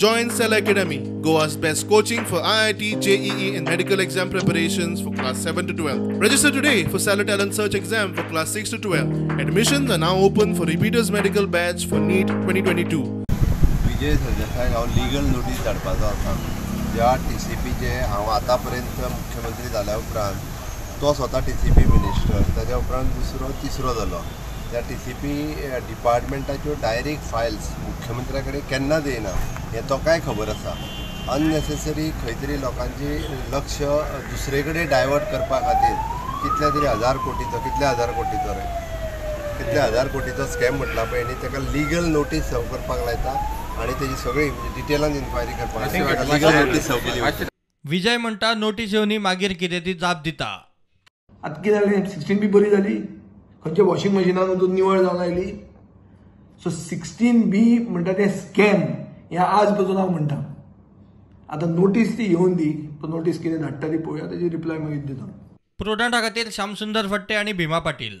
Join Cell Academy, Goa's best coaching for IIT, JEE and medical exam preparations for class 7 to 12. Register today for Cell Talent Search exam for class 6 to 12. Admissions are now open for repeaters medical batch for NEET 2022. विजय सरदेसाईक हांव legal notice धाडपाचो आसा ज्या TCPचे हांव आतां पर्यंत मुख्यमंत्री जाल्या उपरांत तो स्वता TCP मिनिस्टर ताच्या उपरांत तिसरो जालो त्या TCP डिपार्टमेंटाच्यो डायरेक्ट फायल्स मुख्यमंत्र्या कडेन केन्ना देयना हें तोकाय खबर आसा. अननेसेसरी खंय तरी लोकांची लक्ष दुसरे कडेन डायवर्ट करपा खातीर कितल्या तरी हजार कोटीचो स्कॅम म्हटला पळय न्ही ताका लीगल नोटीस सर्व करपाक लायता आणि तेजी सगळी डिटेलान इन्क्वायरी करपाक लीगल नोटीस सर्व केली. विजय म्हणटा नोटीस येवनी मागीर कितें ती जाप दिता. आतां कितें जालें 16B बरी जाली खंयच्या वॉशिंग मशिनान वचून निवळ जावंक आयली. सो 16B म्हणटा तें स्कॅम हें आज पासून हांव म्हणटा. आतां नोटीस ती येवन दी पूण नोटीस कितें धाडटा ती पळोवया ताची रिप्लाय मागीर दिता. प्रोडांटा खातीर श्यामसुंदर फडते आनी भिमा पाटील.